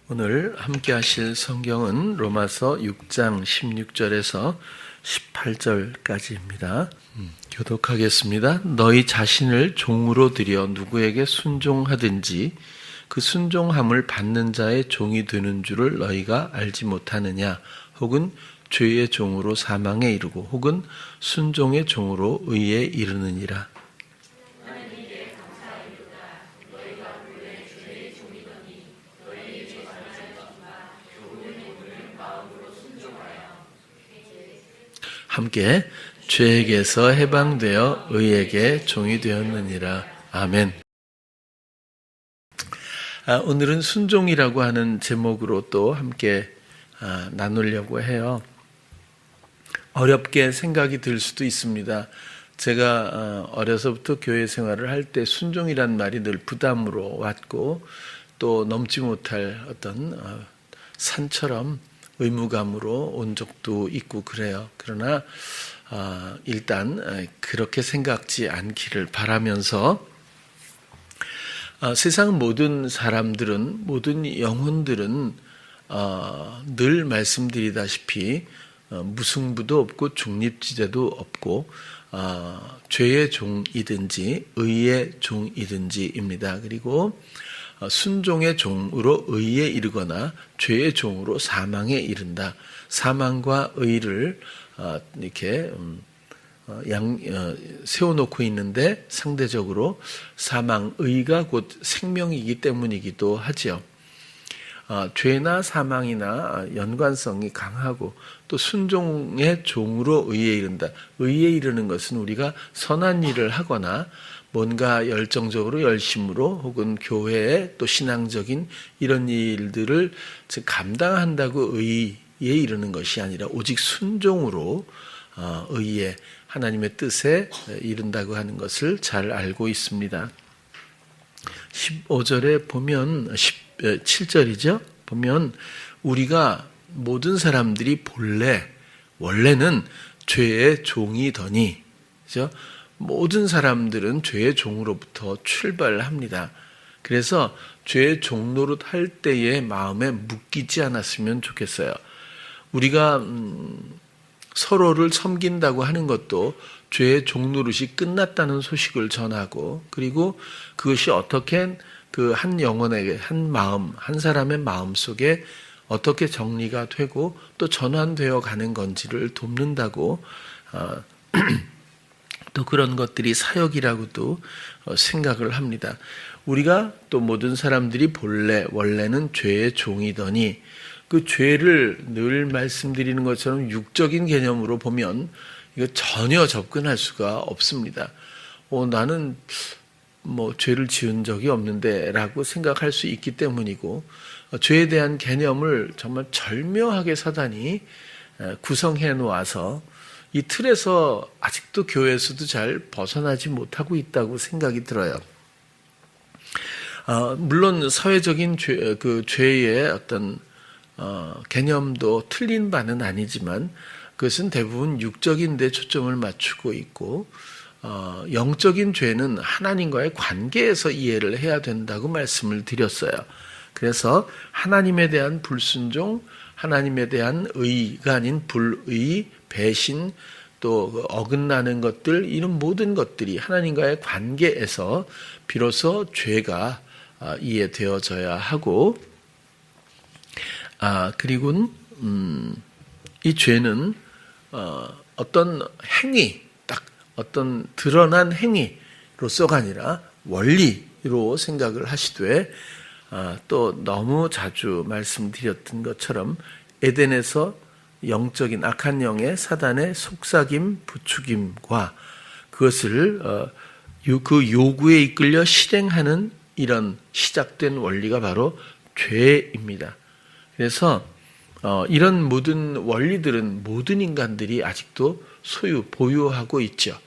오늘 함께 하실 성경은 로마서 6장 16절에서 18절까지입니다. 교독하겠습니다. 너희 자신을 종으로 들여 누구에게 순종하든지 그 순종함을 받는 자의 종이 되는 줄을 너희가 알지 못하느냐? 혹은 죄의 종으로 사망에 이르고 혹은 순종의 종으로 의에 이르느니라. 함께 죄에게서 해방되어 의에게 종이 되었느니라. 아멘. 오늘은 순종이라고 하는 제목으로 또 함께 나누려고 해요. 어렵게 생각이 들 수도 있습니다. 제가 어려서부터 교회 생활을 할 때 순종이란 말이 늘 부담으로 왔고 또 넘지 못할 어떤 산처럼 의무감으로 온 적도 있고 그래요. 그러나 일단 그렇게 생각지 않기를 바라면서 세상 모든 사람들은, 모든 영혼들은 늘 말씀드리다시피 무승부도 없고 중립지대도 없고 죄의 종이든지 의의 종이든지입니다. 그리고 순종의 종으로 의에 이르거나 죄의 종으로 사망에 이른다. 사망과 의를 이렇게 세워놓고 있는데 상대적으로 사망의가 곧 생명이기 때문이기도 하지요. 죄나 사망이나 연관성이 강하고 또 순종의 종으로 의에 이른다. 의에 이르는 것은 우리가 선한 일을 하거나 뭔가 열정적으로 열심으로 혹은 교회에 또 신앙적인 이런 일들을 감당한다고 의에 이르는 것이 아니라 오직 순종으로 의에 하나님의 뜻에 이른다고 하는 것을 잘 알고 있습니다. 15절에 보면 17절이죠. 보면 우리가 모든 사람들이 원래는 죄의 종이더니, 그죠? 모든 사람들은 죄의 종으로부터 출발합니다. 그래서 죄의 종노릇 할 때의 마음에 묶이지 않았으면 좋겠어요. 우리가 서로를 섬긴다고 하는 것도 죄의 종노릇이 끝났다는 소식을 전하고, 그리고 그것이 어떻게 그 한 영혼에게, 한 마음, 한 사람의 마음 속에 어떻게 정리가 되고 또 전환되어 가는 건지를 돕는다고 또 그런 것들이 사역이라고도 생각을 합니다. 우리가 또 모든 사람들이 원래는 죄의 종이더니 그 죄를 늘 말씀드리는 것처럼 육적인 개념으로 보면 이거 전혀 접근할 수가 없습니다. 나는 죄를 지은 적이 없는데 라고 생각할 수 있기 때문이고, 죄에 대한 개념을 정말 절묘하게 사단이 구성해 놓아서 이 틀에서 아직도 교회에서도 잘 벗어나지 못하고 있다고 생각이 들어요. 물론 사회적인 죄의 어떤 개념도 틀린 바는 아니지만 그것은 대부분 육적인 데 초점을 맞추고 있고, 영적인 죄는 하나님과의 관계에서 이해를 해야 된다고 말씀을 드렸어요. 그래서 하나님에 대한 불순종, 하나님에 대한 의가 아닌 불의, 배신, 또 어긋나는 것들, 이런 모든 것들이 하나님과의 관계에서 비로소 죄가 이해되어져야 하고, 그리고 이 죄는 어떤 행위, 딱 어떤 드러난 행위로서가 아니라 원리로 생각을 하시되, 또 너무 자주 말씀드렸던 것처럼 에덴에서 영적인 악한 영의 사단의 속삭임, 부추김과 그것을 그 요구에 이끌려 실행하는 이런 시작된 원리가 바로 죄입니다. 그래서 이런 모든 원리들은 모든 인간들이 아직도 보유하고 있죠.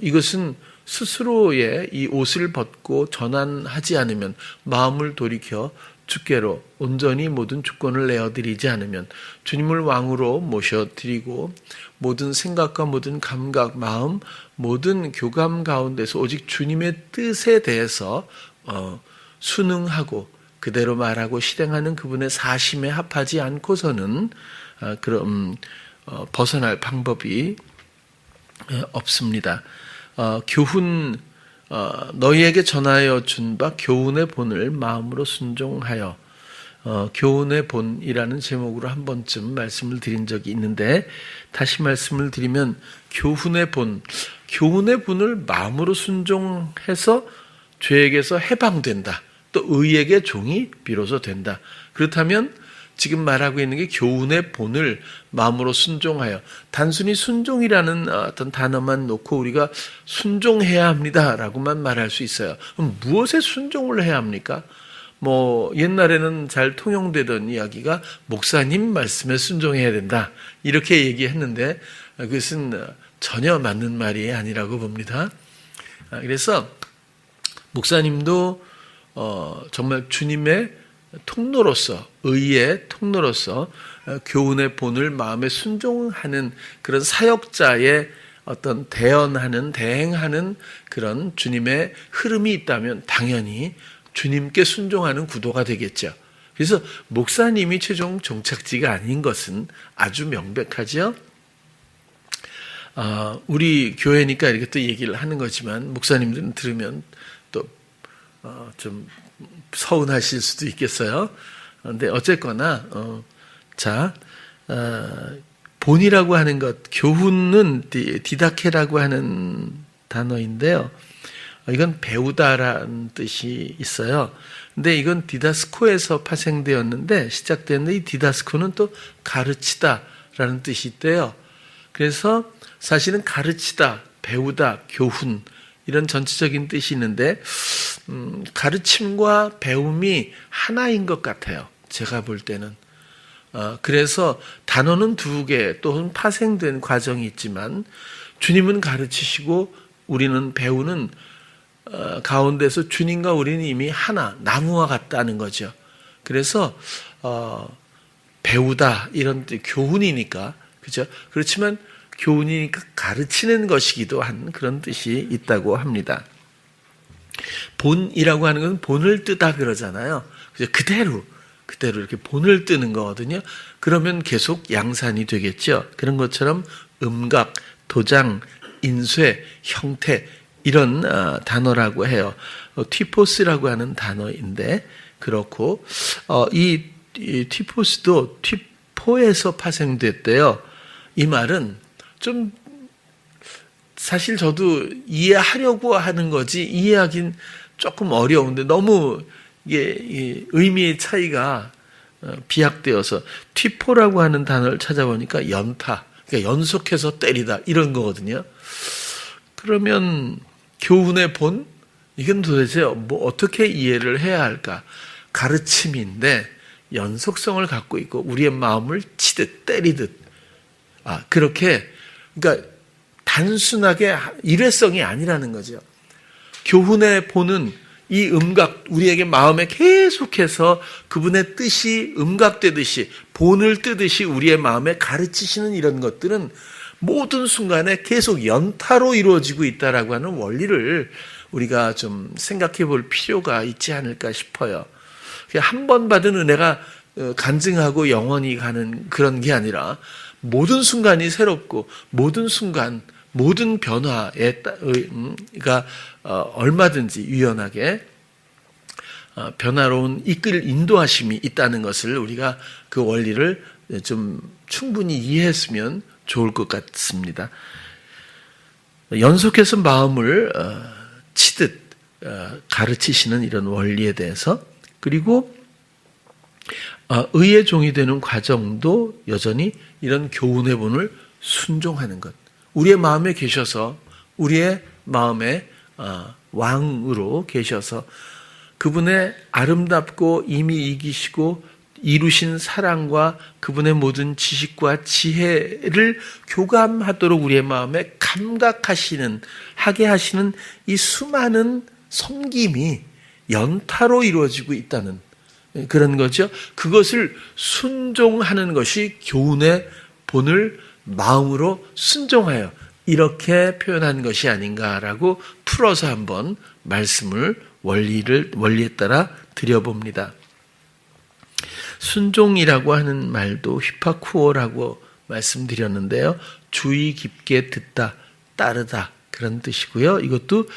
이것은 스스로의 이 옷을 벗고 전환하지 않으면, 마음을 돌이켜 주께로 온전히 모든 주권을 내어드리지 않으면, 주님을 왕으로 모셔드리고 모든 생각과 모든 감각, 마음, 모든 교감 가운데서 오직 주님의 뜻에 대해서 순응하고 그대로 말하고 실행하는 그분의 사심에 합하지 않고서는 벗어날 방법이 없습니다. 교훈 너희에게 전하여 준 바 교훈의 본을 마음으로 순종하여 교훈의 본이라는 제목으로 한 번쯤 말씀을 드린 적이 있는데 다시 말씀을 드리면 교훈의 본을 마음으로 순종해서 죄에게서 해방된다. 또 의에게 종이 비로소 된다. 그렇다면 지금 말하고 있는 게 교훈의 본을 마음으로 순종하여 단순히 순종이라는 어떤 단어만 놓고 우리가 순종해야 합니다라고만 말할 수 있어요. 그럼 무엇에 순종을 해야 합니까? 옛날에는 잘 통용되던 이야기가 목사님 말씀에 순종해야 된다. 이렇게 얘기했는데 그것은 전혀 맞는 말이 아니라고 봅니다. 그래서 목사님도 정말 주님의 통로로서 의의 통로로서 교훈의 본을 마음에 순종하는 그런 사역자의 어떤 대행하는 그런 주님의 흐름이 있다면 당연히 주님께 순종하는 구도가 되겠죠. 그래서 목사님이 최종 종착지가 아닌 것은 아주 명백하죠. 우리 교회니까 이렇게 또 얘기를 하는 거지만 목사님들은 들으면 또 좀 서운하실 수도 있겠어요. 근데 어쨌거나 본이라고 하는 것, 교훈은 디다케라고 하는 단어인데요. 이건 배우다라는 뜻이 있어요. 근데 이건 디다스코에서 파생되었는데 시작되는데 이 디다스코는 또 가르치다라는 뜻이 있대요. 그래서 사실은 가르치다, 배우다, 교훈 이런 전체적인 뜻이 있는데 가르침과 배움이 하나인 것 같아요. 제가 볼 때는. 그래서 단어는 두 개 또는 파생된 과정이 있지만 주님은 가르치시고 우리는 배우는 가운데서 주님과 우리는 이미 하나, 나무와 같다는 거죠. 그래서 배우다 이런 교훈이니까 그죠? 그렇지만 교훈이니까 가르치는 것이기도 한 그런 뜻이 있다고 합니다. 본이라고 하는 건 본을 뜨다 그러잖아요. 그대로 이렇게 본을 뜨는 거거든요. 그러면 계속 양산이 되겠죠. 그런 것처럼 음각, 도장, 인쇄, 형태 이런 단어라고 해요. 티포스라고 하는 단어인데 그렇고 이 티포스도 티포에서 파생됐대요. 이 말은 좀 사실 저도 이해하려고 하는 거지 이해하긴 조금 어려운데 너무 이게 의미의 차이가 비약되어서 티포라고 하는 단어를 찾아보니까 연타, 그러니까 연속해서 때리다 이런 거거든요. 그러면 교훈의 본 이건 도대체 어떻게 이해를 해야 할까? 가르침인데 연속성을 갖고 있고 우리의 마음을 치듯 때리듯 그렇게 그러니까 단순하게 일회성이 아니라는 거죠. 교훈의 본은 이 음각 우리에게 마음에 계속해서 그분의 뜻이 음각되듯이 본을 뜨듯이 우리의 마음에 가르치시는 이런 것들은 모든 순간에 계속 연타로 이루어지고 있다라고 하는 원리를 우리가 좀 생각해 볼 필요가 있지 않을까 싶어요. 한 번 받은 은혜가 간증하고 영원히 가는 그런 게 아니라 모든 순간이 새롭고 모든 순간 모든 변화가 얼마든지 유연하게 변화로운 인도하심이 있다는 것을 우리가 그 원리를 좀 충분히 이해했으면 좋을 것 같습니다. 연속해서 마음을 치듯 가르치시는 이런 원리에 대해서 그리고 의의 종이 되는 과정도 여전히 이런 교훈의 본을 순종하는 것. 우리의 마음에 계셔서 우리의 마음에 왕으로 계셔서 그분의 아름답고 이미 이기시고 이루신 사랑과 그분의 모든 지식과 지혜를 교감하도록 우리의 마음에 하게 하시는 이 수많은 섬김이 연타로 이루어지고 있다는 그런 거죠. 그것을 순종하는 것이 교훈의 본을 마음으로 순종하여 이렇게 표현한 것이 아닌가라고 풀어서 한번 말씀을 원리에 따라 드려봅니다. 순종이라고 하는 말도 휘파쿠오라고 말씀드렸는데요. 주의 깊게 듣다, 따르다 그런 뜻이고요. 이것도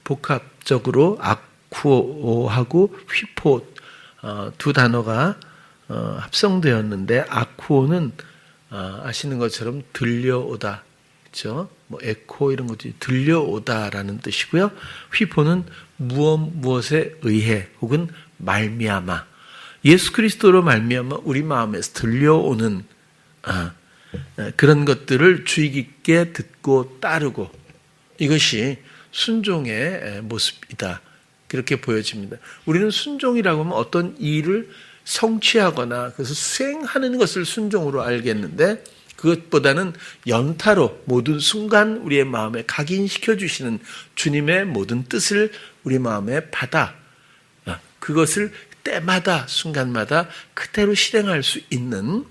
복합적으로 아쿠오하고 휘포 두 단어가 합성되었는데, 아쿠오는 아시는 것처럼 들려오다, 그렇죠? 뭐 에코 이런 것들이 들려오다라는 뜻이고요. 휘포는 무엇에 의해 혹은 말미암아, 예수 그리스도로 말미암아 우리 마음에서 들려오는 그런 것들을 주의 깊게 듣고 따르고, 이것이 순종의 모습이다, 그렇게 보여집니다. 우리는 순종이라고 하면 어떤 일을 성취하거나 그래서 수행하는 것을 순종으로 알겠는데, 그것보다는 연타로 모든 순간 우리의 마음에 각인시켜 주시는 주님의 모든 뜻을 우리 마음에 받아 그것을 때마다 순간마다 그대로 실행할 수 있는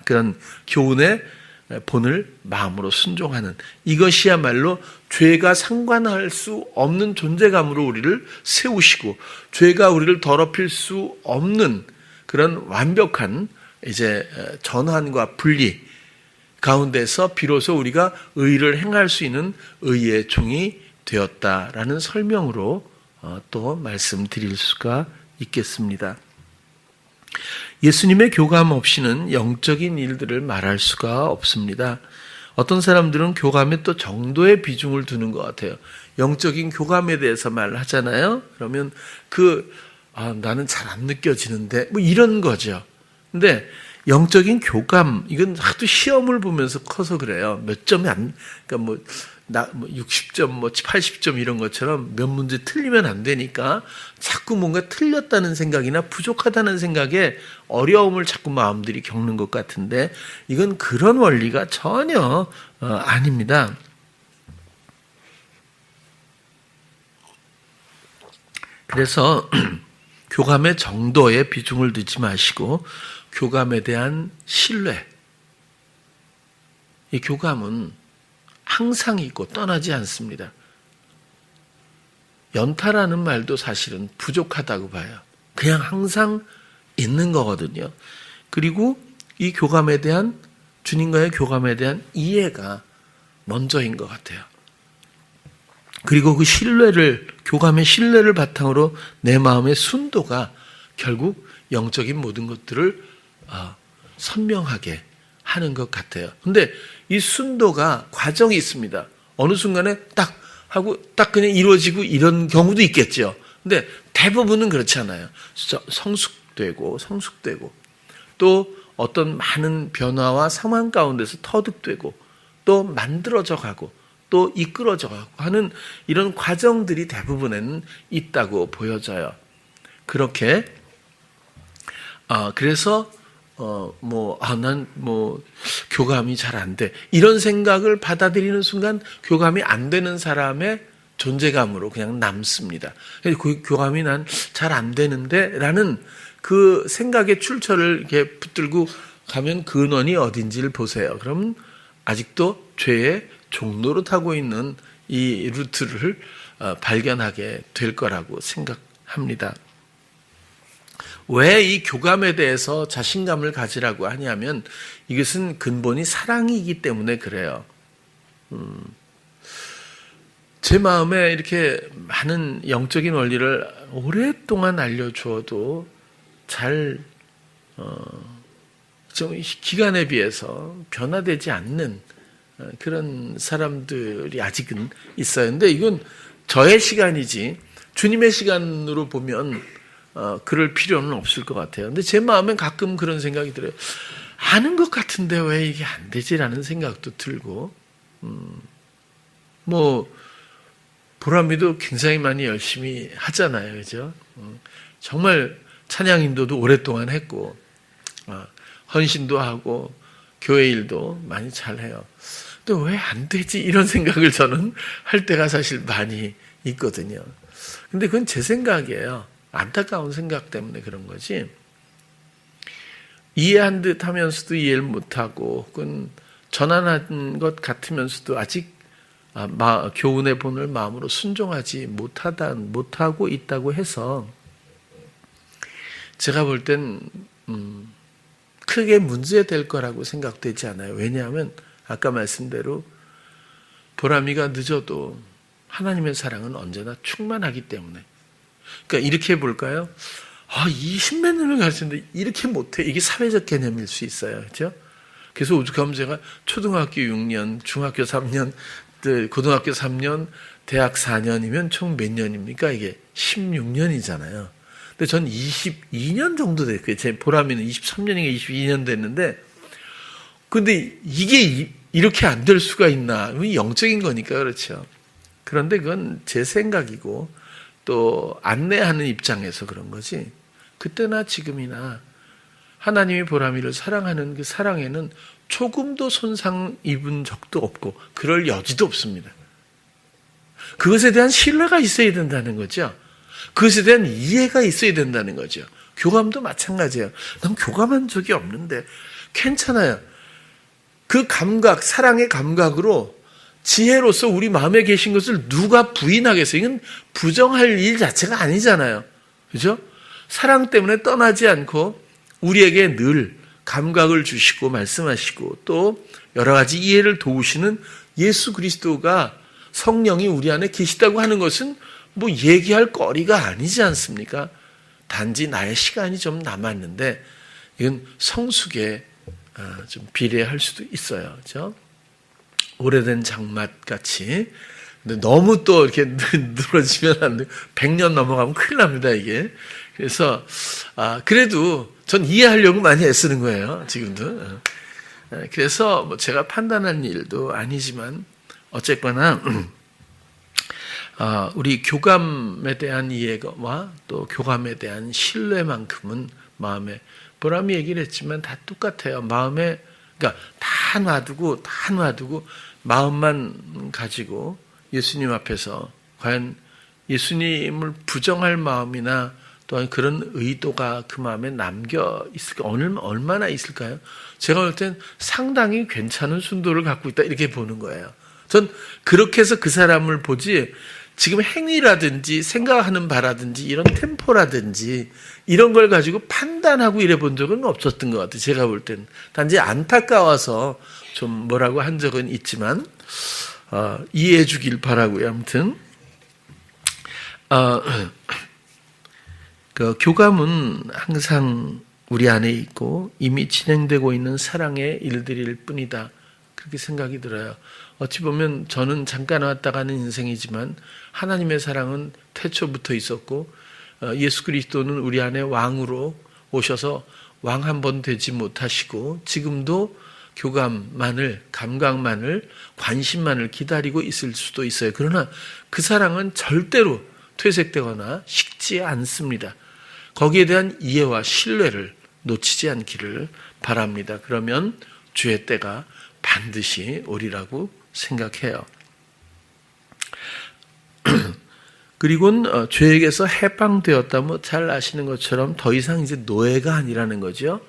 그런 교훈의 본을 마음으로 순종하는, 이것이야말로 죄가 상관할 수 없는 존재감으로 우리를 세우시고 죄가 우리를 더럽힐 수 없는 그런 완벽한 이제 전환과 분리 가운데서 비로소 우리가 의를 행할 수 있는 의의 종이 되었다라는 설명으로 또 말씀드릴 수가 있겠습니다. 예수님의 교감 없이는 영적인 일들을 말할 수가 없습니다. 어떤 사람들은 교감에 또 정도의 비중을 두는 것 같아요. 영적인 교감에 대해서 말하잖아요. 그러면 나는 잘 안 느껴지는데 뭐 이런 거죠. 근데 영적인 교감, 이건 하도 시험을 보면서 커서 그래요. 몇 점이 그러니까 60점, 80점 이런 것처럼 몇 문제 틀리면 안 되니까 자꾸 뭔가 틀렸다는 생각이나 부족하다는 생각에 어려움을 자꾸 마음들이 겪는 것 같은데, 이건 그런 원리가 전혀 아닙니다. 그래서 교감의 정도에 비중을 두지 마시고 교감에 대한 신뢰, 이 교감은 항상 있고 떠나지 않습니다. 연타라는 말도 사실은 부족하다고 봐요. 그냥 항상 있는 거거든요. 그리고 이 교감에 대한, 주님과의 교감에 대한 이해가 먼저인 것 같아요. 그리고 그 교감의 신뢰를 바탕으로 내 마음의 순도가 결국 영적인 모든 것들을 선명하게 하는 것 같아요. 근데 이 순도가 과정이 있습니다. 어느 순간에 딱 그냥 이루어지고 이런 경우도 있겠죠. 근데 대부분은 그렇지 않아요. 성숙되고 또 어떤 많은 변화와 상황 가운데서 터득되고 또 만들어져 가고 또 이끌어져 가고 하는 이런 과정들이 대부분에는 있다고 보여져요. 그렇게 그래서 난 교감이 잘 안 돼, 이런 생각을 받아들이는 순간 교감이 안 되는 사람의 존재감으로 그냥 남습니다. 그 교감이 난 잘 안 되는데 라는 그 생각의 출처를 이렇게 붙들고 가면 근원이 어딘지를 보세요. 그러면 아직도 죄의 종로로 타고 있는 이 루트를 발견하게 될 거라고 생각합니다. 왜 이 교감에 대해서 자신감을 가지라고 하냐면 이것은 근본이 사랑이기 때문에 그래요. 제 마음에 이렇게 많은 영적인 원리를 오랫동안 알려주어도 좀 기간에 비해서 변화되지 않는 그런 사람들이 아직은 있어요. 근데 이건 저의 시간이지 주님의 시간으로 보면 그럴 필요는 없을 것 같아요. 근데 제 마음엔 가끔 그런 생각이 들어요. 아는 것 같은데 왜 이게 안 되지라는 생각도 들고, 보람이도 굉장히 많이 열심히 하잖아요. 그죠? 정말 찬양 인도도 오랫동안 했고, 헌신도 하고, 교회 일도 많이 잘해요. 근데 왜 안 되지? 이런 생각을 저는 할 때가 사실 많이 있거든요. 근데 그건 제 생각이에요. 안타까운 생각 때문에 그런 거지. 이해한 듯 하면서도 이해를 못하고, 혹은 전환한 것 같으면서도 아직 교훈의 본을 마음으로 순종하지 못하고 있다고 해서 제가 볼 땐 크게 문제될 거라고 생각되지 않아요. 왜냐하면 아까 말씀대로 보람이가 늦어도 하나님의 사랑은 언제나 충만하기 때문에. 그러니까 이렇게 볼까요? 20몇 년을 가르쳤는데 이렇게 못해. 이게 사회적 개념일 수 있어요. 그렇죠? 그래서 오죽하면 제가 초등학교 6년, 중학교 3년, 고등학교 3년, 대학 4년이면 총 몇 년입니까? 이게 16년이잖아요. 근데 전 22년 정도 됐고요. 제 보람이는 23년인가 22년 됐는데, 근데 이게 이렇게 안 될 수가 있나? 영적인 거니까 그렇죠. 그런데 그건 제 생각이고 또 안내하는 입장에서 그런 거지. 그때나 지금이나 하나님이 보람이를 사랑하는 그 사랑에는 조금도 손상 입은 적도 없고 그럴 여지도 없습니다. 그것에 대한 신뢰가 있어야 된다는 거죠. 그것에 대한 이해가 있어야 된다는 거죠. 교감도 마찬가지예요. 난 교감한 적이 없는데 괜찮아요. 그 감각, 사랑의 감각으로 지혜로서 우리 마음에 계신 것을 누가 부인하겠어요? 이건 부정할 일 자체가 아니잖아요. 그죠? 사랑 때문에 떠나지 않고 우리에게 늘 감각을 주시고 말씀하시고 또 여러 가지 이해를 도우시는 예수 그리스도가 성령이 우리 안에 계시다고 하는 것은 뭐 얘기할 거리가 아니지 않습니까? 단지 나의 시간이 좀 남았는데 이건 성숙에 좀 비례할 수도 있어요. 그렇죠? 오래된 장맛 같이. 근데 너무 또 이렇게 늘어지면 안 돼요. 100년 넘어가면 큰일 납니다, 이게. 그래서, 그래도 전 이해하려고 많이 애쓰는 거예요, 지금도. 그래서 뭐 제가 판단할 일도 아니지만, 어쨌거나, 우리 교감에 대한 이해와 또 교감에 대한 신뢰만큼은 마음에, 보람이 얘기를 했지만 다 똑같아요. 마음에, 그러니까 다 놔두고 마음만 가지고 예수님 앞에서 과연 예수님을 부정할 마음이나 또한 그런 의도가 그 마음에 남겨 있을까? 얼마나 있을까요? 제가 볼 땐 상당히 괜찮은 순도를 갖고 있다 이렇게 보는 거예요. 전 그렇게 해서 그 사람을 보지 지금 행위라든지 생각하는 바라든지 이런 템포라든지 이런 걸 가지고 판단하고 이래 본 적은 없었던 것 같아요. 제가 볼 땐. 단지 안타까워서 좀 뭐라고 한 적은 있지만 이해해 주길 바라고요. 아무튼 그 교감은 항상 우리 안에 있고 이미 진행되고 있는 사랑의 일들일 뿐이다. 그렇게 생각이 들어요. 어찌 보면 저는 잠깐 왔다 가는 인생이지만 하나님의 사랑은 태초부터 있었고 예수 그리스도는 우리 안에 왕으로 오셔서 왕 한 번 되지 못하시고 지금도 교감만을, 감각만을, 관심만을 기다리고 있을 수도 있어요. 그러나 그 사랑은 절대로 퇴색되거나 식지 않습니다. 거기에 대한 이해와 신뢰를 놓치지 않기를 바랍니다. 그러면 주의 때가 반드시 오리라고 생각해요. 그리고는 죄에게서 해방되었다. 뭐 잘 아시는 것처럼 더 이상 이제 노예가 아니라는 거죠.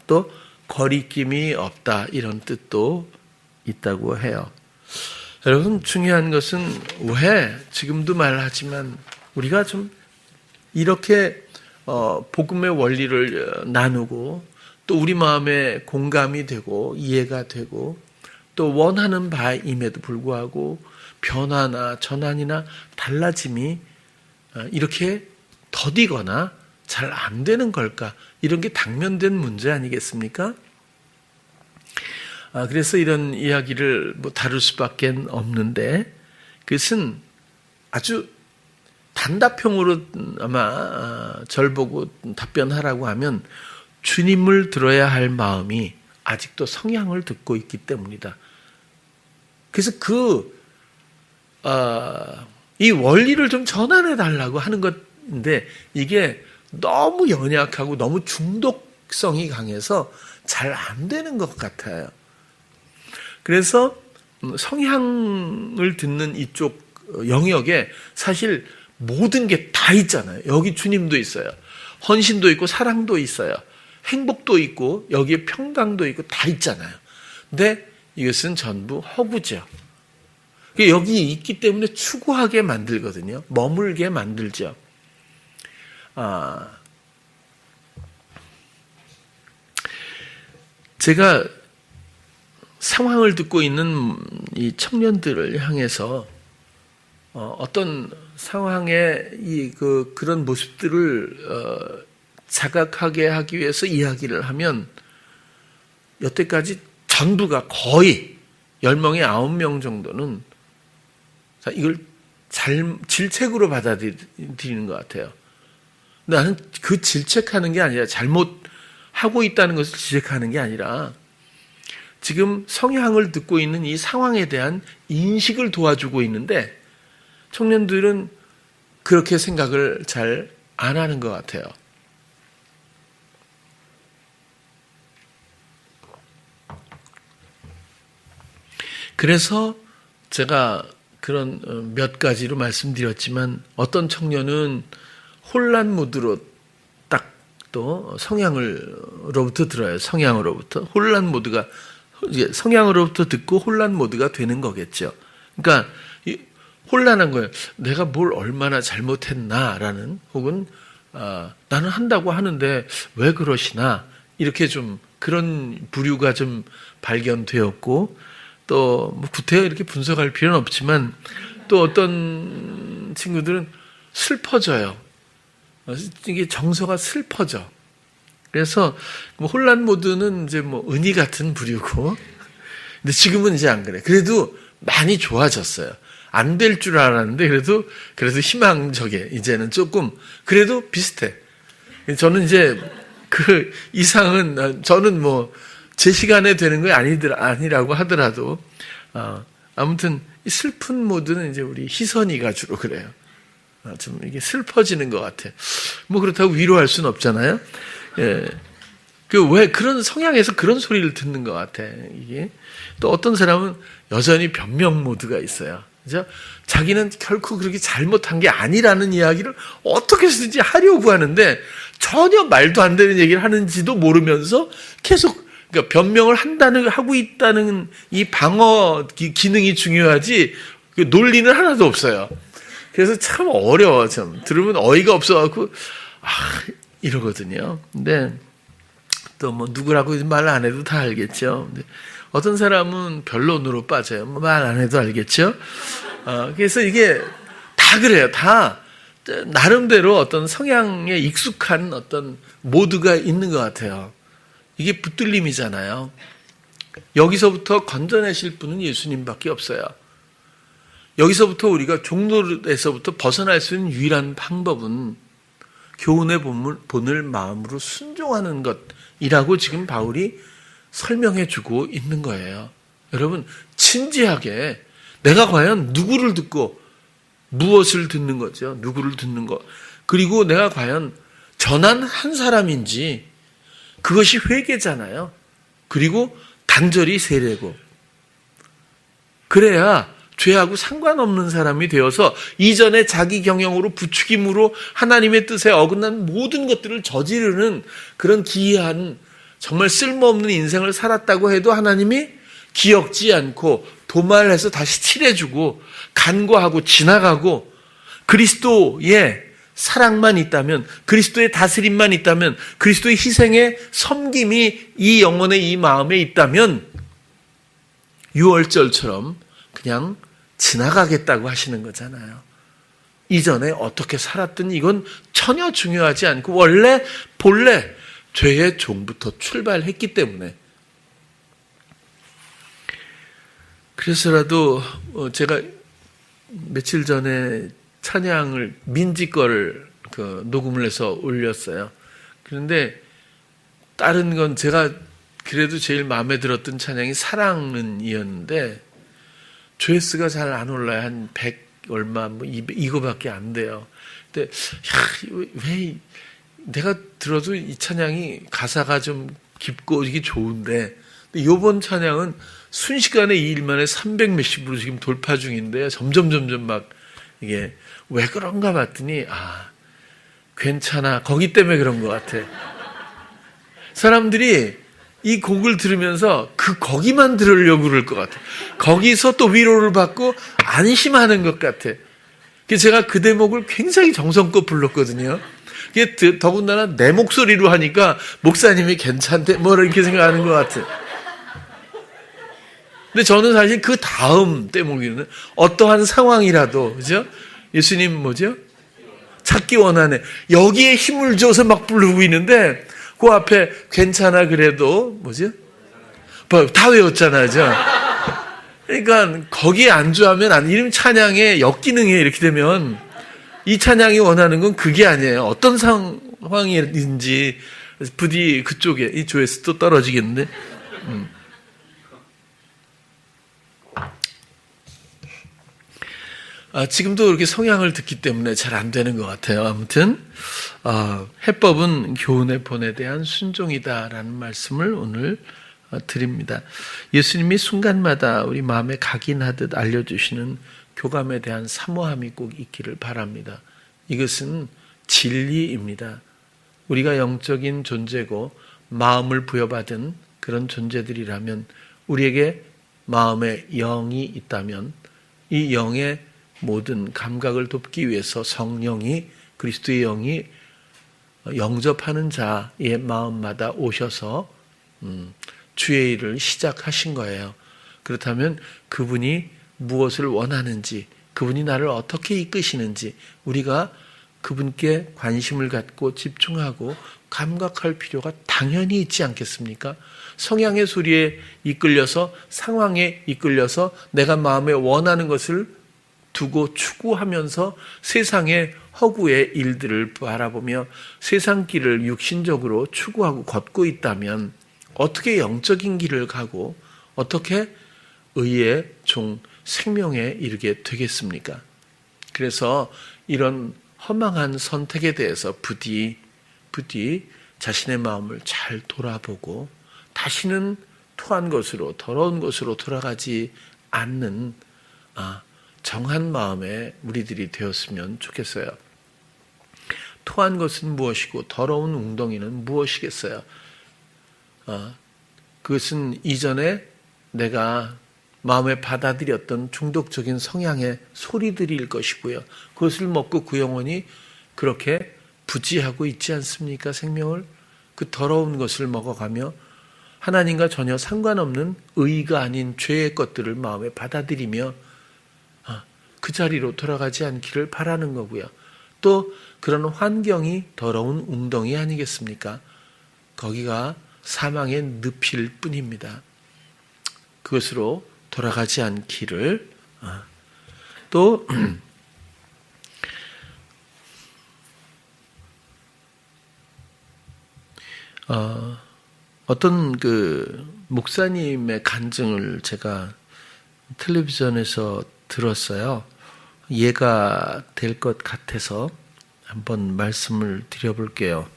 또 거리낌이 없다 이런 뜻도 있다고 해요. 여러분 중요한 것은 왜 지금도 말하지만 우리가 좀 이렇게 복음의 원리를 나누고 또 우리 마음에 공감이 되고 이해가 되고 또 원하는 바임에도 불구하고 변화나 전환이나 달라짐이 이렇게 더디거나 잘 안 되는 걸까? 이런 게 당면된 문제 아니겠습니까? 그래서 이런 이야기를 뭐 다룰 수밖에 없는데 그것은 아주 단답형으로 아마 절 보고 답변하라고 하면 주님을 들어야 할 마음이 아직도 성향을 듣고 있기 때문이다. 그래서 이 원리를 좀 전환해 달라고 하는 건데 이게 너무 연약하고 너무 중독성이 강해서 잘 안 되는 것 같아요. 그래서 성향을 듣는 이쪽 영역에 사실 모든 게 다 있잖아요. 여기 주님도 있어요. 헌신도 있고 사랑도 있어요. 행복도 있고 여기에 평강도 있고 다 있잖아요. 근데 이것은 전부 허구죠. 여기 있기 때문에 추구하게 만들거든요. 머물게 만들죠. 제가 상황을 듣고 있는 이 청년들을 향해서 어떤 상황의 그런 모습들을 자각하게 하기 위해서 이야기를 하면 여태까지 전부가 거의 10명에 9명 정도는 이걸 질책으로 받아들이는 것 같아요. 나는 그 질책하는 게 아니라 잘못하고 있다는 것을 질책하는 게 아니라 지금 성향을 듣고 있는 이 상황에 대한 인식을 도와주고 있는데 청년들은 그렇게 생각을 잘 안 하는 것 같아요. 그래서 제가 그런 몇 가지로 말씀드렸지만 어떤 청년은 혼란 모드로 딱 또 성향으로부터 들어요. 성향으로부터. 혼란 모드가 이제 성향으로부터 듣고 혼란 모드가 되는 거겠죠. 그러니까 혼란한 거예요. 내가 뭘 얼마나 잘못했나라는 혹은 나는 한다고 하는데 왜 그러시나 이렇게 좀 그런 부류가 좀 발견되었고 또 뭐 구태여 이렇게 분석할 필요는 없지만 또 어떤 친구들은 슬퍼져요. 이게 정서가 슬퍼져. 그래서 뭐 혼란 모드는 이제 뭐 은희 같은 부류고, 근데 지금은 이제 안 그래. 그래도 많이 좋아졌어요. 안 될 줄 알았는데 그래도 희망적에 이제는 조금 그래도 비슷해. 저는 이제 그 이상은 저는 뭐 제 시간에 되는 거 아니라고 하더라도 아무튼 이 슬픈 모드는 이제 우리 희선이가 주로 그래요. 좀 이게 슬퍼지는 것 같아. 뭐 그렇다고 위로할 수는 없잖아요. 예. 왜 그런 성향에서 그런 소리를 듣는 것 같아. 이게 또 어떤 사람은 여전히 변명 모드가 있어요. 그죠? 자기는 결코 그렇게 잘못한 게 아니라는 이야기를 어떻게 해서든지 하려고 하는데 전혀 말도 안 되는 얘기를 하는지도 모르면서 계속 그러니까 변명을 하고 있다는 이 방어 기능이 중요하지 그 논리는 하나도 없어요. 그래서 참 어려워. 참 들으면 어이가 없어갖고 이러거든요. 근데 또 뭐 누구라고 말 안 해도 다 알겠죠. 근데 어떤 사람은 변론으로 빠져요. 말 안 해도 알겠죠. 그래서 이게 다 그래요. 다 나름대로 어떤 성향에 익숙한 어떤 모드가 있는 것 같아요. 이게 붙들림이잖아요. 여기서부터 건져내실 분은 예수님밖에 없어요. 여기서부터 우리가 종로에서부터 벗어날 수 있는 유일한 방법은 교훈의 본을 마음으로 순종하는 것이라고 지금 바울이 설명해 주고 있는 거예요. 여러분 진지하게 내가 과연 누구를 듣고 무엇을 듣는 거죠? 누구를 듣는 것. 그리고 내가 과연 전한 한 사람인지 그것이 회개잖아요. 그리고 단절이 세례고. 그래야 죄하고 상관없는 사람이 되어서 이전에 자기 경영으로 부추김으로 하나님의 뜻에 어긋난 모든 것들을 저지르는 그런 기이한 정말 쓸모없는 인생을 살았다고 해도 하나님이 기억지 않고 도말해서 다시 칠해주고 간과하고 지나가고 그리스도의 사랑만 있다면 그리스도의 다스림만 있다면 그리스도의 희생의 섬김이 이 영혼의 이 마음에 있다면 6월절처럼 그냥 지나가겠다고 하시는 거잖아요. 이전에 어떻게 살았든 이건 전혀 중요하지 않고 본래 죄의 종부터 출발했기 때문에 그래서라도 제가 며칠 전에 찬양을 민지 거를 녹음을 해서 올렸어요. 그런데 다른 건 제가 그래도 제일 마음에 들었던 찬양이 사랑은이었는데 조회수가 잘 안 올라요. 한 100 얼마 뭐 200, 이거밖에 안 돼요. 근데 왜 내가 들어도 이 찬양이 가사가 좀 깊고 이게 좋은데 이번 찬양은 순식간에 2일 만에 300 몇십으로 지금 돌파 중인데 점점 막 이게 왜 그런가 봤더니 괜찮아. 거기 때문에 그런 것 같아. 사람들이 이 곡을 들으면서 거기만 들으려고 그럴 것 같아. 거기서 또 위로를 받고 안심하는 것 같아. 그래서 제가 그 대목을 굉장히 정성껏 불렀거든요. 이게 더군다나 내 목소리로 하니까 목사님이 괜찮대 뭐 이렇게 생각하는 것 같아. 근데 저는 사실 그 다음 대목에는 어떠한 상황이라도 그죠? 예수님 뭐죠? 찾기 원하네. 여기에 힘을 줘서 막 부르고 있는데 그 앞에 괜찮아 그래도 뭐죠? 다 외웠잖아요. 그러니까 거기에 안주하면 안 이름 찬양의 역기능이에요. 이렇게 되면 이 찬양이 원하는 건 그게 아니에요. 어떤 상황인지 부디 그쪽에 이 조회수 또 떨어지겠는데. 지금도 그렇게 성향을 듣기 때문에 잘 안 되는 것 같아요. 아무튼 해법은 교훈의 본에 대한 순종이다라는 말씀을 오늘 드립니다. 예수님이 순간마다 우리 마음에 각인하듯 알려주시는 교감에 대한 사모함이 꼭 있기를 바랍니다. 이것은 진리입니다. 우리가 영적인 존재고 마음을 부여받은 그런 존재들이라면 우리에게 마음의 영이 있다면 이 영의 모든 감각을 돕기 위해서 성령이 그리스도의 영이 영접하는 자의 마음마다 오셔서 주의 일을 시작하신 거예요. 그렇다면 그분이 무엇을 원하는지, 그분이 나를 어떻게 이끄시는지 우리가 그분께 관심을 갖고 집중하고 감각할 필요가 당연히 있지 않겠습니까? 성향의 소리에 이끌려서 상황에 이끌려서 내가 마음에 원하는 것을 두고 추구하면서 세상의 허구의 일들을 바라보며 세상 길을 육신적으로 추구하고 걷고 있다면 어떻게 영적인 길을 가고 어떻게 의의 종 생명에 이르게 되겠습니까? 그래서 이런 허망한 선택에 대해서 부디 자신의 마음을 잘 돌아보고 다시는 토한 것으로 더러운 것으로 돌아가지 않는 정한 마음의 우리들이 되었으면 좋겠어요. 토한 것은 무엇이고 더러운 웅덩이는 무엇이겠어요? 그것은 이전에 내가 마음에 받아들였던 중독적인 성향의 소리들일 것이고요. 그것을 먹고 그 영혼이 그렇게 부지하고 있지 않습니까? 생명을 그 더러운 것을 먹어가며 하나님과 전혀 상관없는 의가 아닌 죄의 것들을 마음에 받아들이며 그 자리로 돌아가지 않기를 바라는 거고요. 또 그런 환경이 더러운 웅덩이 아니겠습니까? 거기가 사망의 늪일 뿐입니다. 그것으로 돌아가지 않기를 또 어떤 그 목사님의 간증을 제가 텔레비전에서 들었어요. 이해가 될 것 같아서 한번 말씀을 드려볼게요.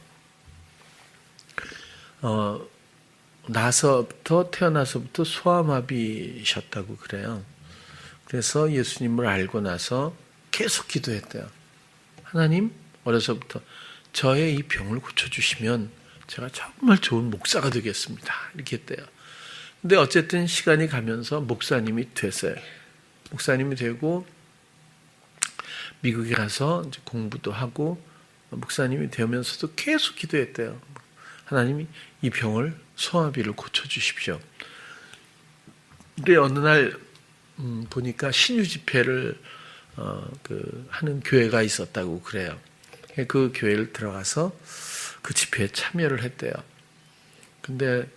태어나서부터 소아마비셨다고 그래요. 그래서 예수님을 알고 나서 계속 기도했대요. 하나님, 어려서부터 저의 이 병을 고쳐주시면 제가 정말 좋은 목사가 되겠습니다. 이렇게 했대요. 근데 어쨌든 시간이 가면서 목사님이 됐어요. 목사님이 되고 미국에 가서 이제 공부도 하고 목사님이 되면서도 계속 기도했대요. 하나님이 이 병을 소아마비를 고쳐주십시오. 근데 어느 날 보니까 신유 집회를 하는 교회가 있었다고 그래요. 그 교회를 들어가서 그 집회에 참여를 했대요. 근데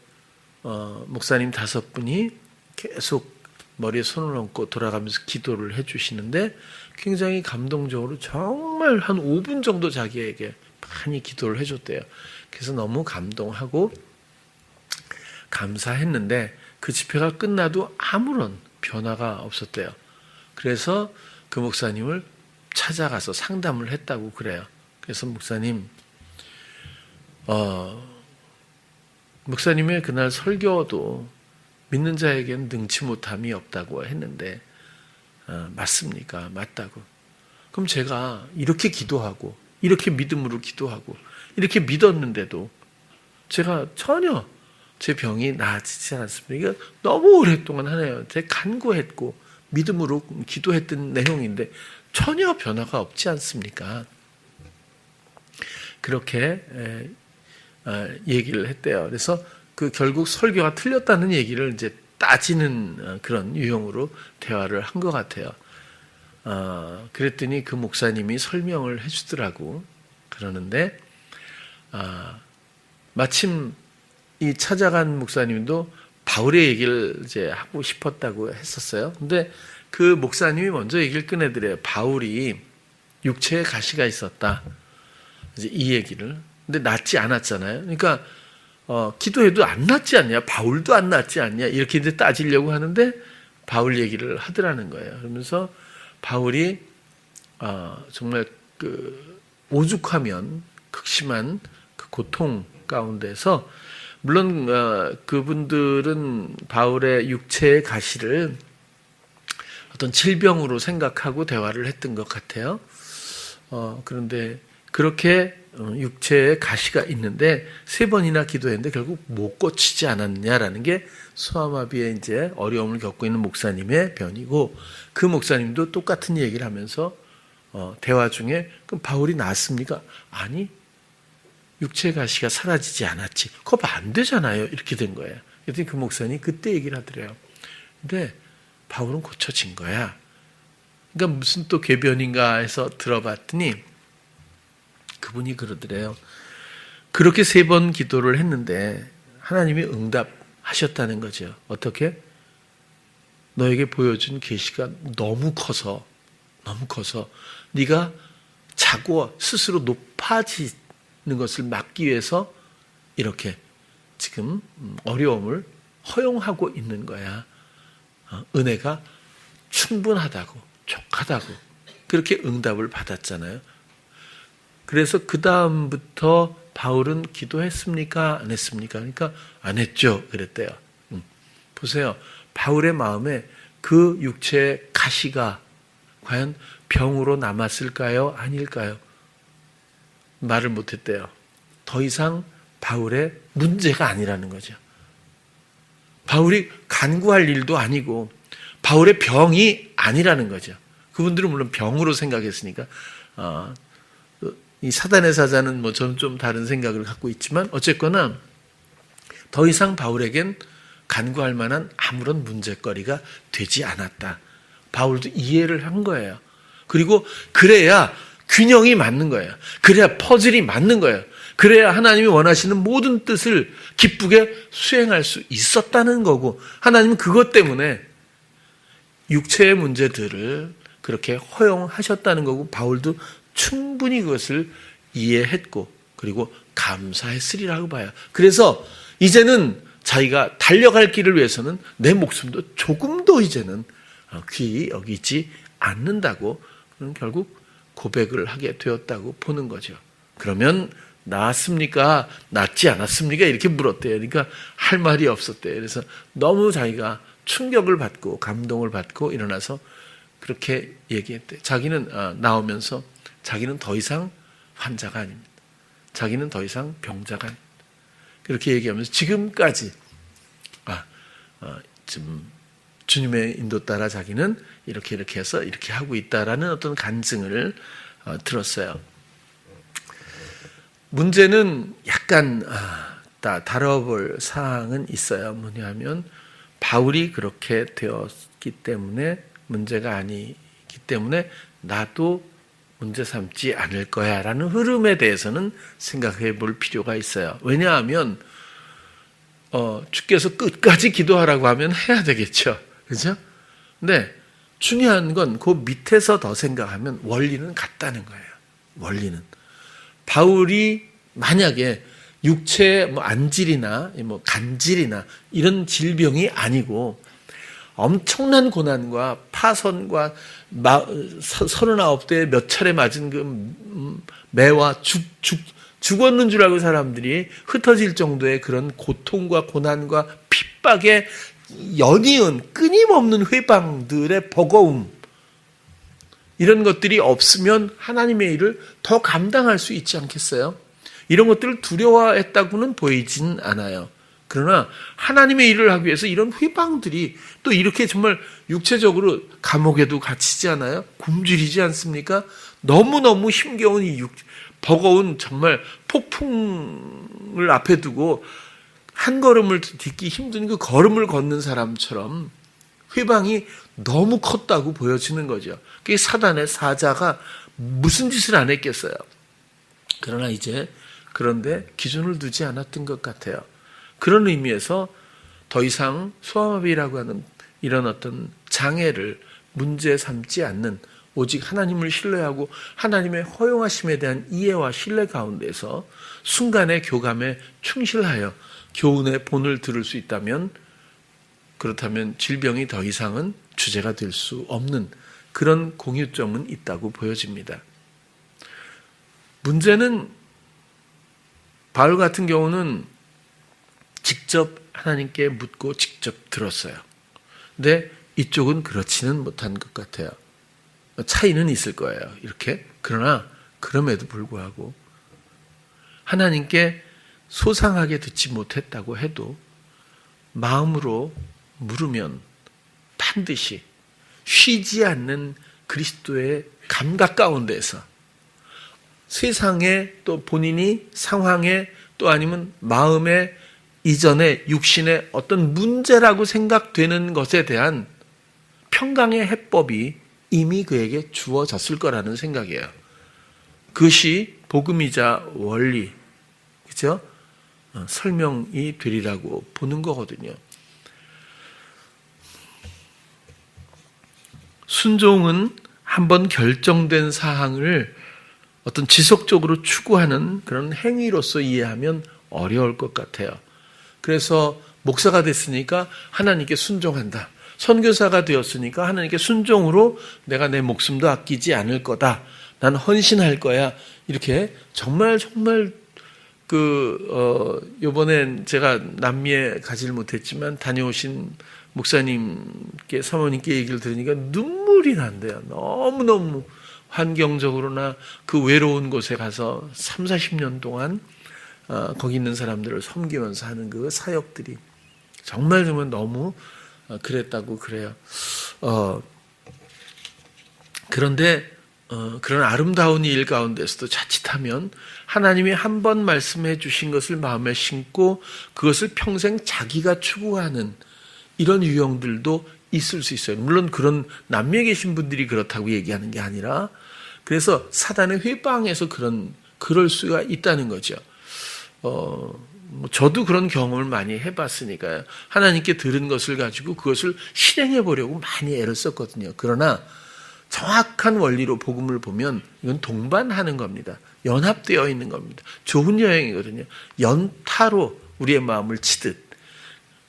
목사님 5분이 계속 머리에 손을 얹고 돌아가면서 기도를 해주시는데 굉장히 감동적으로 정말 한 5분 정도 자기에게 많이 기도를 해줬대요. 그래서 너무 감동하고 감사했는데 그 집회가 끝나도 아무런 변화가 없었대요. 그래서 그 목사님을 찾아가서 상담을 했다고 그래요. 그래서 목사님의 그날 설교도 믿는 자에겐 능치 못함이 없다고 했는데 맞습니까? 맞다고. 그럼 제가 이렇게 기도하고 이렇게 믿음으로 기도하고 이렇게 믿었는데도 제가 전혀 제 병이 나아지지 않았습니다. 이거 너무 오랫동안 하네요. 제가 간구했고 믿음으로 기도했던 내용인데 전혀 변화가 없지 않습니까? 그렇게 얘기를 했대요. 그래서 그 결국 설교가 틀렸다는 얘기를 이제 따지는 그런 유형으로 대화를 한 것 같아요. 그랬더니 그 목사님이 설명을 해주더라고. 그러는데 마침 이 찾아간 목사님도 바울의 얘기를 이제 하고 싶었다고 했었어요. 근데 그 목사님이 먼저 얘기를 꺼내드려요. 바울이 육체에 가시가 있었다. 이제 이 얘기를. 근데 낫지 않았잖아요. 그러니까 기도해도 안 낫지 않냐? 바울도 안 낫지 않냐? 이렇게 이제 따지려고 하는데 바울 얘기를 하더라는 거예요. 그러면서 바울이 정말 그 오죽하면 극심한 그 고통 가운데서 물론 그분들은 바울의 육체의 가시를 어떤 질병으로 생각하고 대화를 했던 것 같아요. 그런데 그렇게 육체에 가시가 있는데 3번이나 기도했는데 결국 못 고치지 않았냐라는 게 소아마비의 이제 어려움을 겪고 있는 목사님의 변이고, 그 목사님도 똑같은 얘기를 하면서 대화 중에 그럼 바울이 나았습니까? 아니, 육체의 가시가 사라지지 않았지. 그거 안 되잖아요. 이렇게 된 거예요. 그랬더니 그 목사님이 그때 얘기를 하더래요. 근데 바울은 고쳐진 거야. 그러니까 무슨 또 궤변인가 해서 들어봤더니 그분이 그러더래요. 그렇게 3번 기도를 했는데 하나님이 응답하셨다는 거죠. 어떻게? 너에게 보여준 계시가 너무 커서 네가 자고 스스로 높아지는 것을 막기 위해서 이렇게 지금 어려움을 허용하고 있는 거야. 은혜가 충분하다고, 족하다고 그렇게 응답을 받았잖아요. 그래서 그 다음부터 바울은 기도했습니까? 안 했습니까? 그러니까 안 했죠. 그랬대요. 보세요. 바울의 마음에 그 육체의 가시가 과연 병으로 남았을까요? 아닐까요? 말을 못했대요. 더 이상 바울의 문제가 아니라는 거죠. 바울이 간구할 일도 아니고 바울의 병이 아니라는 거죠. 그분들은 물론 병으로 생각했으니까 이 사단의 사자는 뭐 저는 좀 다른 생각을 갖고 있지만 어쨌거나 더 이상 바울에겐 간구할 만한 아무런 문제거리가 되지 않았다. 바울도 이해를 한 거예요. 그리고 그래야 균형이 맞는 거예요. 그래야 퍼즐이 맞는 거예요. 그래야 하나님이 원하시는 모든 뜻을 기쁘게 수행할 수 있었다는 거고, 하나님은 그것 때문에 육체의 문제들을 그렇게 허용하셨다는 거고, 바울도 충분히 그것을 이해했고 그리고 감사했으리라고 봐요. 그래서 이제는 자기가 달려갈 길을 위해서는 내 목숨도 조금도 이제는 귀히 여기지 않는다고 결국 고백을 하게 되었다고 보는 거죠. 그러면 나았습니까? 낫지 않았습니까? 이렇게 물었대요. 그러니까 할 말이 없었대요. 그래서 너무 자기가 충격을 받고 감동을 받고 일어나서 그렇게 얘기했대요. 자기는 나오면서 자기는 더 이상 환자가 아닙니다. 자기는 더 이상 병자가 아닙니다. 그렇게 얘기하면서 지금까지 지금 주님의 인도 따라 자기는 이렇게 해서 이렇게 하고 있다라는 어떤 간증을 들었어요. 문제는 약간 다뤄볼 사항은 있어요. 뭐냐면 바울이 그렇게 되었기 때문에 문제가 아니기 때문에 나도 문제 삼지 않을 거야 라는 흐름에 대해서는 생각해 볼 필요가 있어요. 왜냐하면 주께서 끝까지 기도하라고 하면 해야 되겠죠. 그죠? 근데 중요한 건 그 밑에서 더 생각하면 원리는 같다는 거예요. 원리는. 바울이 만약에 육체의 안질이나 간질이나 이런 질병이 아니고 엄청난 고난과 파선과 39대에 몇 차례 맞은 그 매와 죽었는 줄 알고 사람들이 흩어질 정도의 그런 고통과 고난과 핍박에 연이은 끊임없는 회방들의 버거움, 이런 것들이 없으면 하나님의 일을 더 감당할 수 있지 않겠어요? 이런 것들을 두려워했다고는 보이진 않아요. 그러나 하나님의 일을 하기 위해서 이런 회방들이 또 이렇게 정말 육체적으로 감옥에도 갇히지 않아요? 굶주리지 않습니까? 너무너무 힘겨운 이 버거운 정말 폭풍을 앞에 두고 한 걸음을 딛기 힘든 그 걸음을 걷는 사람처럼 회방이 너무 컸다고 보여지는 거죠. 그게 사단의 사자가 무슨 짓을 안 했겠어요. 그러나 이제 그런데 기준을 두지 않았던 것 같아요. 그런 의미에서 더 이상 소아마비라고 하는 이런 어떤 장애를 문제 삼지 않는, 오직 하나님을 신뢰하고 하나님의 허용하심에 대한 이해와 신뢰 가운데서 순간의 교감에 충실하여 교훈의 본을 들을 수 있다면, 그렇다면 질병이 더 이상은 주제가 될 수 없는 그런 공유점은 있다고 보여집니다. 문제는 바울 같은 경우는 직접 하나님께 묻고 직접 들었어요. 근데 이쪽은 그렇지는 못한 것 같아요. 차이는 있을 거예요. 이렇게. 그러나 그럼에도 불구하고 하나님께 소상하게 듣지 못했다고 해도 마음으로 물으면 반드시 쉬지 않는 그리스도의 감각 가운데서 세상에 또 본인이 상황에 또 아니면 마음의 이전에 육신의 어떤 문제라고 생각되는 것에 대한 평강의 해법이 이미 그에게 주어졌을 거라는 생각이에요. 그것이 복음이자 원리, 그죠? 설명이 되리라고 보는 거거든요. 순종은 한번 결정된 사항을 어떤 지속적으로 추구하는 그런 행위로서 이해하면 어려울 것 같아요. 그래서 목사가 됐으니까 하나님께 순종한다. 선교사가 되었으니까 하나님께 순종으로 내가 내 목숨도 아끼지 않을 거다. 난 헌신할 거야. 이렇게 정말 요번엔 제가 남미에 가지를 못했지만 다녀오신 목사님께, 사모님께 얘기를 들으니까 눈물이 난대요. 너무너무 환경적으로나 그 외로운 곳에 가서 30-40년 동안 거기 있는 사람들을 섬기면서 하는 그 사역들이 정말 너무 그랬다고 그래요. 그런데 그런 아름다운 일 가운데서도 자칫하면 하나님이 한 번 말씀해 주신 것을 마음에 심고 그것을 평생 자기가 추구하는 이런 유형들도 있을 수 있어요. 물론 그런 남미에 계신 분들이 그렇다고 얘기하는 게 아니라, 그래서 사단의 회방에서 그럴 수가 있다는 거죠. 저도 그런 경험을 많이 해봤으니까요. 하나님께 들은 것을 가지고 그것을 실행해 보려고 많이 애를 썼거든요. 그러나 정확한 원리로 복음을 보면 이건 동반하는 겁니다. 연합되어 있는 겁니다. 좋은 여행이거든요. 연타로 우리의 마음을 치듯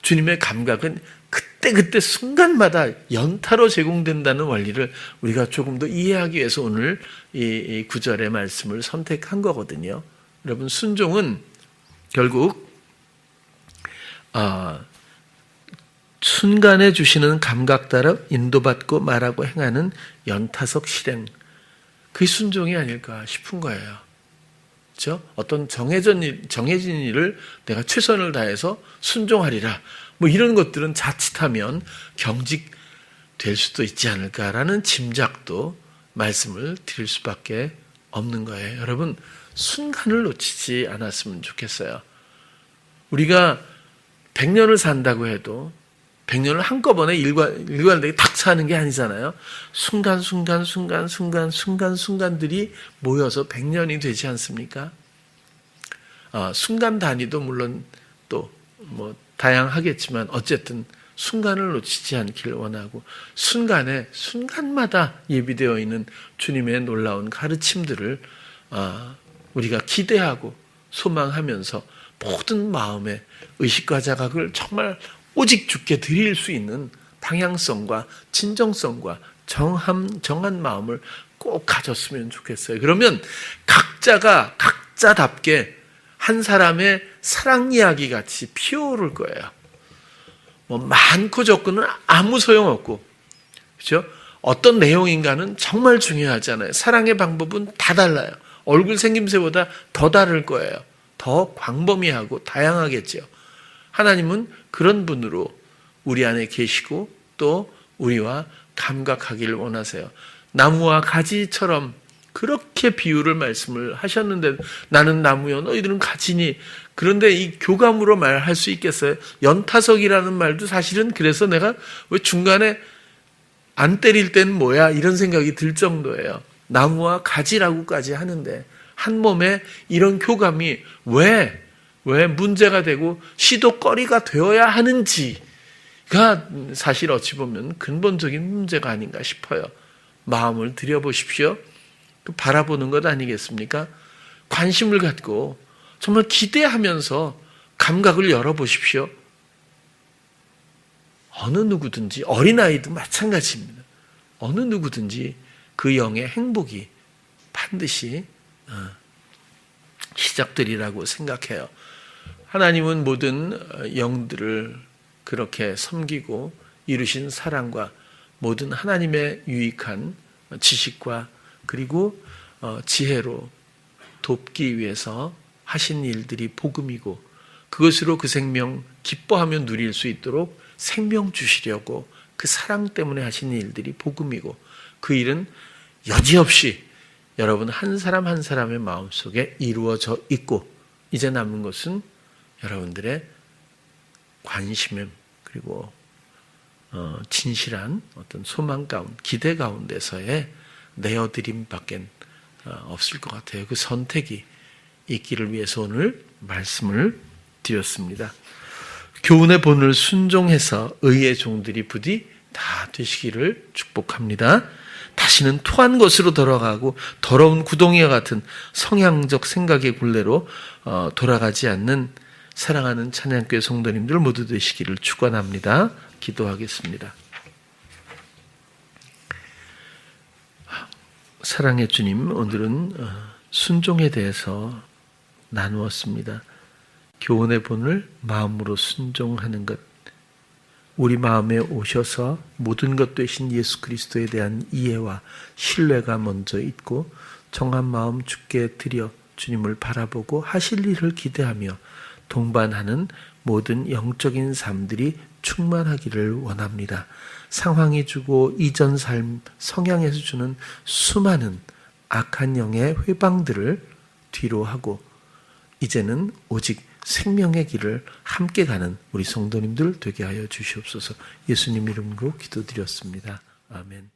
주님의 감각은 그때 순간마다 연타로 제공된다는 원리를 우리가 조금 더 이해하기 위해서 오늘 이 구절의 말씀을 선택한 거거든요. 여러분, 순종은 결국 순간에 주시는 감각 따라 인도받고 말하고 행하는 연타석 실행, 그게 순종이 아닐까 싶은 거예요. 그렇죠? 어떤 정해진 일을 내가 최선을 다해서 순종하리라, 이런 것들은 자칫하면 경직될 수도 있지 않을까라는 짐작도 말씀을 드릴 수밖에 없는 거예요. 여러분, 순간을 놓치지 않았으면 좋겠어요. 우리가 100년을 산다고 해도 100년을 한꺼번에 일관되게 탁 사는 게 아니잖아요. 순간순간들이 모여서 100년이 되지 않습니까? 순간 단위도 물론 또 다양하겠지만 어쨌든 순간을 놓치지 않기를 원하고, 순간마다 예비되어 있는 주님의 놀라운 가르침들을 우리가 기대하고 소망하면서 모든 마음의 의식과 자각을 정말 오직 주께 드릴 수 있는 방향성과 진정성과 정한 마음을 꼭 가졌으면 좋겠어요. 그러면 각자가 각자답게 한 사람의 사랑 이야기 같이 피어오를 거예요. 많고 적고는 아무 소용없고, 그렇죠? 어떤 내용인가는 정말 중요하잖아요. 사랑의 방법은 다 달라요. 얼굴 생김새보다 더 다를 거예요. 더 광범위하고 다양하겠죠. 하나님은 그런 분으로 우리 안에 계시고 또 우리와 감각하기를 원하세요. 나무와 가지처럼 그렇게 비유를 말씀을 하셨는데 나는 나무요 너희들은 가지니. 그런데 이 교감으로 말할 수 있겠어요? 연타석이라는 말도 사실은 그래서 내가 왜 중간에 안 때릴 땐 뭐야 이런 생각이 들 정도예요. 나무와 가지라고까지 하는데 한 몸에 이런 교감이 왜 문제가 되고 시도거리가 되어야 하는지가 사실 어찌 보면 근본적인 문제가 아닌가 싶어요. 마음을 들여보십시오. 바라보는 것 아니겠습니까? 관심을 갖고 정말 기대하면서 감각을 열어보십시오. 어느 누구든지, 어린아이도 마찬가지입니다. 어느 누구든지 그 영의 행복이 반드시 시작되리라고 생각해요. 하나님은 모든 영들을 그렇게 섬기고 이루신 사랑과 모든 하나님의 유익한 지식과 그리고 지혜로 돕기 위해서 하신 일들이 복음이고 그것으로 그 생명 기뻐하며 누릴 수 있도록 생명 주시려고 그 사랑 때문에 하신 일들이 복음이고 그 일은 여지없이 여러분 한 사람 한 사람의 마음속에 이루어져 있고 이제 남은 것은 여러분들의 관심임 그리고 진실한 어떤 소망 가운데 기대 가운데서의 내어드림밖에 없을 것 같아요. 그 선택이 있기를 위해서 오늘 말씀을 드렸습니다. 교훈의 본을 순종해서 의의 종들이 부디 다 되시기를 축복합니다. 다시는 토한 것으로 돌아가고 더러운 구덩이와 같은 성향적 생각의 굴레로 돌아가지 않는 사랑하는 찬양교회 성도님들 모두 되시기를 축원합니다. 기도하겠습니다. 사랑의 주님, 오늘은 순종에 대해서 나누었습니다. 교훈의 본을 마음으로 순종하는 것, 우리 마음에 오셔서 모든 것 되신 예수 그리스도에 대한 이해와 신뢰가 먼저 있고 정한 마음 주께 드려 주님을 바라보고 하실 일을 기대하며 동반하는 모든 영적인 삶들이 충만하기를 원합니다. 상황이 주고 이전 삶 성향에서 주는 수많은 악한 영의 회방들을 뒤로 하고 이제는 오직 생명의 길을 함께 가는 우리 성도님들 되게 하여 주시옵소서. 예수님 이름으로 기도드렸습니다. 아멘.